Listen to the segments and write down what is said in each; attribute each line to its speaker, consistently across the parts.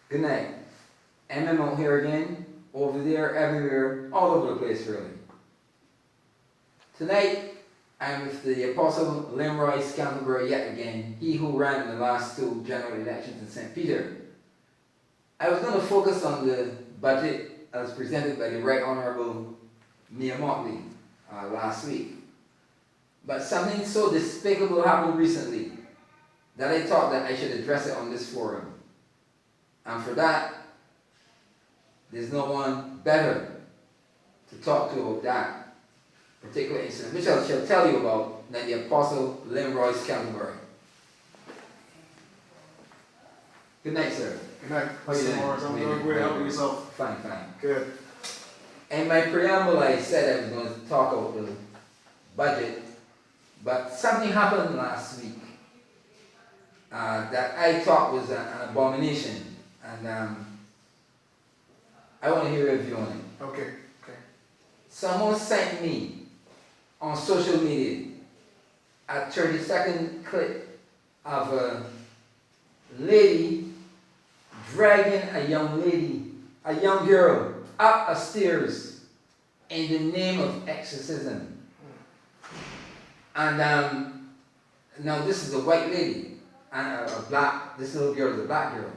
Speaker 1: Good night. M.M Out here again, over there, everywhere, all over the place really. Tonight, I'm with the Apostle Limroy Scantlebury yet again, he who ran in the last two general elections in St. Peter. I was going to focus on the budget as presented by the Right Honorable M.M Out There last week. But something so despicable happened recently that I thought that I should address it on this forum. And for that, there's no one better to talk to about that particular incident, which I shall tell you about, than the Apostle Limroy Scantlebury. Good night, sir.
Speaker 2: Good night. How you doing? I'm doing great. How about yourself?
Speaker 1: Fine, fine.
Speaker 2: Good.
Speaker 1: In my preamble, I said I was going to talk about the budget, but something happened last week that I thought was an abomination, and I want to hear your view on it.
Speaker 2: Okay.
Speaker 1: Someone sent me on social media a 30-second clip of a lady dragging a young girl, up a stairs in the name of exorcism. And now this is a white lady, and this little girl is a black girl.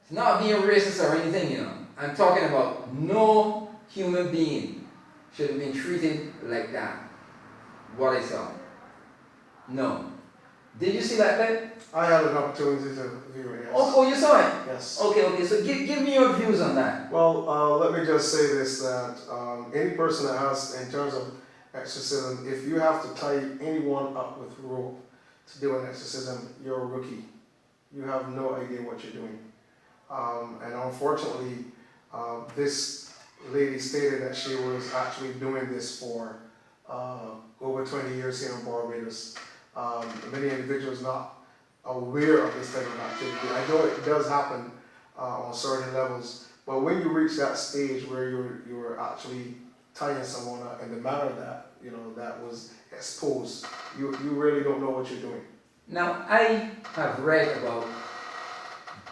Speaker 1: It's not being racist or anything, you know. I'm talking about no human being should have been treated like that. What I saw. No. Did you see that clip?
Speaker 2: I had an opportunity to view it, yes.
Speaker 1: Oh, you saw it?
Speaker 2: Yes.
Speaker 1: Okay. So give me your views on that.
Speaker 2: Well, let me just say this, that any person that has, in terms of exorcism, if you have to tie anyone up with rope to do an exorcism, you're a rookie. You have no idea what you're doing. And unfortunately, this lady stated that she was actually doing this for over 20 years here in Barbados. Many individuals not aware of this type of activity. I know it does happen on certain levels, but when you reach that stage where you're actually tying someone up in the manner that that was exposed, you really don't know what you're doing.
Speaker 1: Now I have read about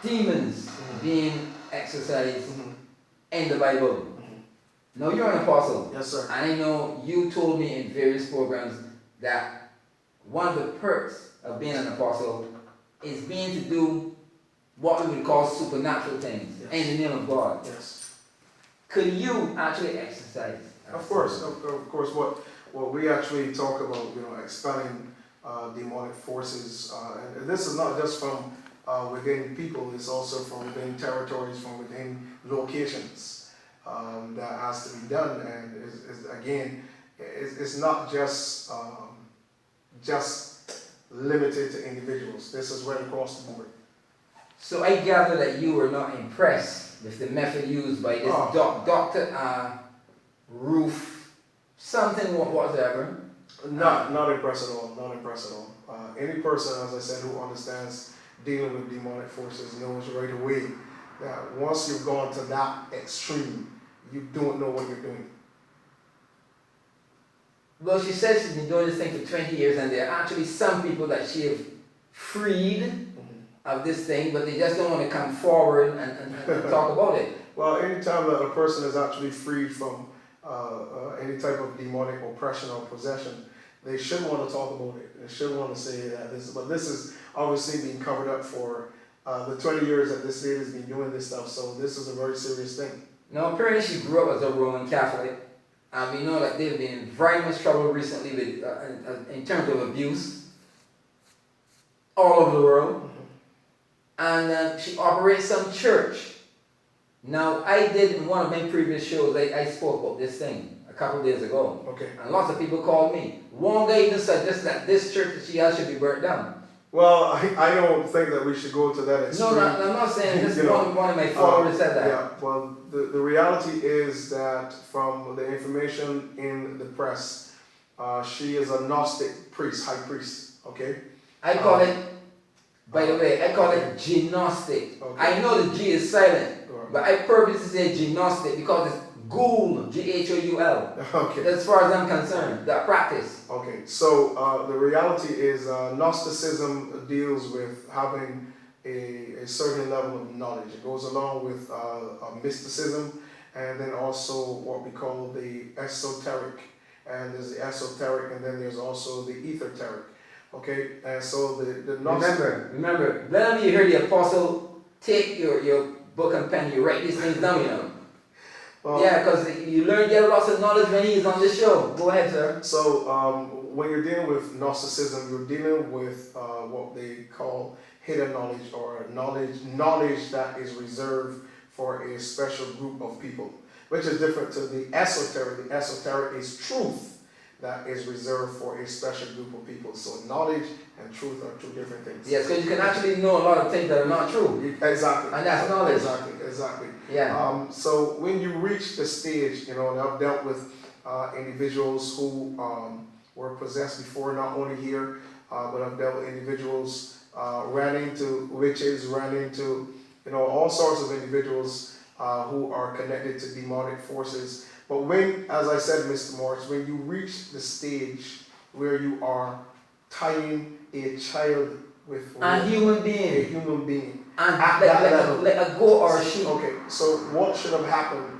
Speaker 1: demons being exorcised in the Bible. Now you're an apostle.
Speaker 2: Yes, sir.
Speaker 1: And I know you told me in various programs that one of the perks of being an apostle is being to do what we would call supernatural things in the name of God.
Speaker 2: Yes.
Speaker 1: Could you actually exercise?
Speaker 2: Of course. What we actually talk about, expelling demonic forces, and this is not just from within people; it's also from within territories, from within locations. That has to be done, and it's not just limited to individuals. This is right across the board.
Speaker 1: So I gather that you were not impressed with the method used by this Dr. Roof, something whatever.
Speaker 2: Not impressed at all. Not impressed at all. Any person, as I said, who understands dealing with demonic forces knows right away that once you've gone to that extreme, you don't know what you're doing.
Speaker 1: Well, she says she's been doing this thing for 20 years, and there are actually some people that she have freed of this thing, but they just don't want to come forward and talk about it.
Speaker 2: Well, anytime that a person is actually freed from any type of demonic oppression or possession, they should want to talk about it. They should want to say that this is obviously being covered up for the 20 years that this lady has been doing this stuff, so this is a very serious thing.
Speaker 1: Now, apparently she grew up as a Roman Catholic, and we know that they've been in very much trouble recently with, in terms of abuse all over the world. And she operates some church. Now, I did in one of my previous shows, I spoke about this thing a couple of days ago.
Speaker 2: Okay.
Speaker 1: And lots of people called me. One guy even suggested that this church that she has should be burnt down.
Speaker 2: Well, I don't think that we should go to that extreme.
Speaker 1: No, I'm not saying this. One of my followers said that.
Speaker 2: Yeah, well, the reality is that from the information in the press, she is a Gnostic priest, high priest, okay?
Speaker 1: I call it, by the way, I call it gnostic.
Speaker 2: Okay.
Speaker 1: I know the G is silent,
Speaker 2: Right.
Speaker 1: but I purposely say gnostic because it's ghoul, Ghoul.
Speaker 2: Okay.
Speaker 1: As far as I'm concerned, that practice.
Speaker 2: Okay, so the reality is Gnosticism deals with having a certain level of knowledge. It goes along with mysticism, and then also what we call the esoteric. And there's the esoteric, and then there's also the esoteric. Okay, and so the
Speaker 1: remember, whenever you hear the apostle, take your book and pen, you write these things down, you know. Well, yeah, because you get lots of knowledge when he's on this show. Go ahead, sir.
Speaker 2: So when you're dealing with Gnosticism, you're dealing with what they call hidden knowledge, or knowledge that is reserved for a special group of people, which is different to the esoteric. The esoteric is truth that is reserved for a special group of people. So knowledge and truth are two different things.
Speaker 1: Yes, because you can actually know a lot of things that are not true.
Speaker 2: Exactly.
Speaker 1: And that's knowledge.
Speaker 2: Exactly.
Speaker 1: Yeah.
Speaker 2: So when you reach the stage, you know, and I've dealt with individuals who were possessed before, not only here, but I've dealt with individuals, ran into witches, ran into, you know, all sorts of individuals who are connected to demonic forces. But when, as I said, Mr. Morris, when you reach the stage where you are tying a child with
Speaker 1: a human being,
Speaker 2: and
Speaker 1: like a goat or a sheep.
Speaker 2: Okay, so what should have happened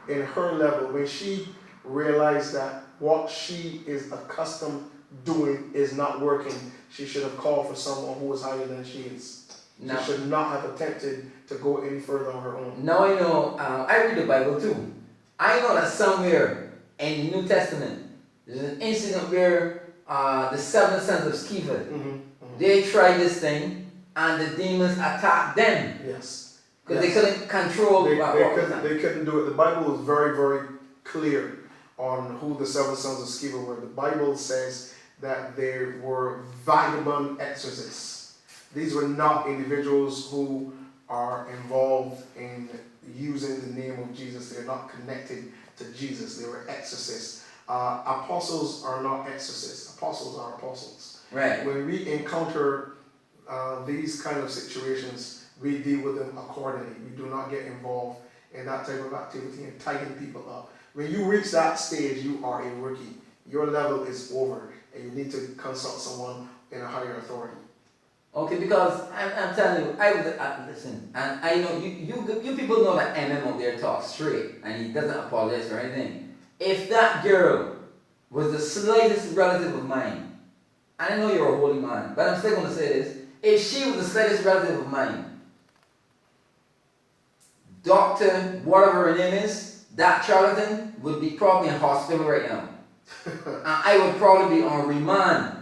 Speaker 2: in her level when she realized that what she is accustomed doing is not working? She should have called for someone who was higher than she is. She should not have attempted to go any further on her own.
Speaker 1: Now I know, I read the Bible too. I know that somewhere in the New Testament, there's an incident where the 7 sons of Sceva, they tried this thing, and the demons attacked them.
Speaker 2: Yes.
Speaker 1: Because they couldn't control.
Speaker 2: They couldn't do it. The Bible is very, very clear on who the 7 sons of Sceva were. The Bible says that they were vagabond exorcists. These were not individuals who are involved in using the name of Jesus. They're not connected to Jesus. They were exorcists. Apostles are not exorcists. Apostles are apostles.
Speaker 1: Right.
Speaker 2: When we encounter these kind of situations, we deal with them accordingly. We do not get involved in that type of activity and tighten people up. When you reach that stage, you are a rookie. Your level is over, and you need to consult someone in a higher authority.
Speaker 1: Okay, because I'm telling you, I would listen, and I know you people know that M.M Out There talks straight, and he doesn't apologize for anything. If that girl was the slightest relative of mine, and I know you're a holy man, but I'm still going to say this: if she was the slightest relative of mine, Doctor, whatever her name is, that charlatan would be probably in hospital right now, and I would probably be on remand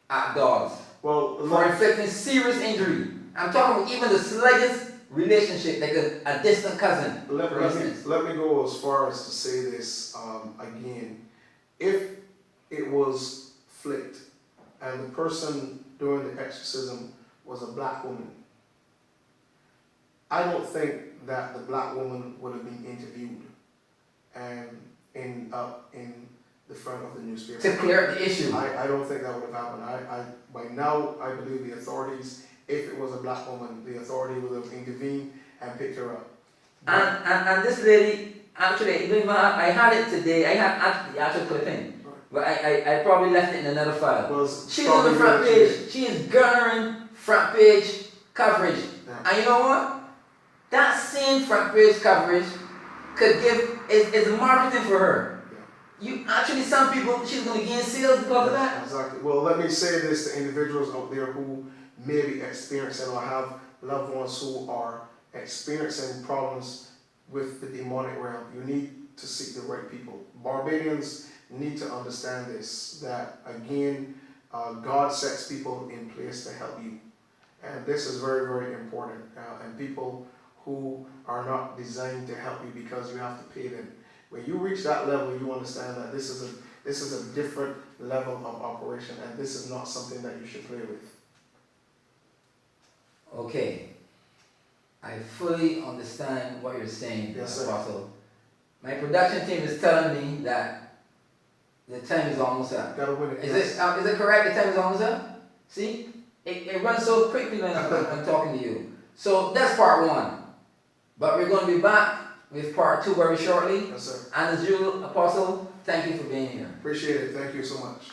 Speaker 1: at Dogs.
Speaker 2: Well,
Speaker 1: for inflicting serious injury. I'm talking about even the slightest relationship, like a distant cousin.
Speaker 2: Let me go as far as to say this again. If it was flicked and the person doing the exorcism was a black woman, I don't think that the black woman would have been interviewed and in the front of the newspaper.
Speaker 1: To clear up the issue.
Speaker 2: I don't think that would have happened. By now, I believe the authorities, if it was a black woman, the authority would have intervened and picked her up.
Speaker 1: And this lady, actually, I had it today. I had the actual clipping. Right. But I probably left it in another file.
Speaker 2: Well,
Speaker 1: she's on the front page. She is garnering front page coverage. Yeah. And you know what? That same front page coverage could is marketing for her. Some people, she's going to gain sales because of that.
Speaker 2: Exactly. Well, let me say this to individuals out there who may be experiencing or have loved ones who are experiencing problems with the demonic realm. You need to seek the right people. Barbadians need to understand this, that again, God sets people in place to help you. And this is very, very important. And people who are not designed to help you because you have to pay them. When you reach that level, you understand that this is a different level of operation, and this is not something that you should play with.
Speaker 1: Okay. I fully understand what you're saying,
Speaker 2: yes,
Speaker 1: Apostle. My production team is telling me that the time is almost up.
Speaker 2: Gotta win it.
Speaker 1: Is it correct? The time is almost up? See? It runs so quickly when I'm talking to you. So that's part 1. But we're going to be back with part 2 very shortly.
Speaker 2: Yes, sir.
Speaker 1: And as usual, Apostle, thank you for being here.
Speaker 2: Appreciate it. Thank you so much.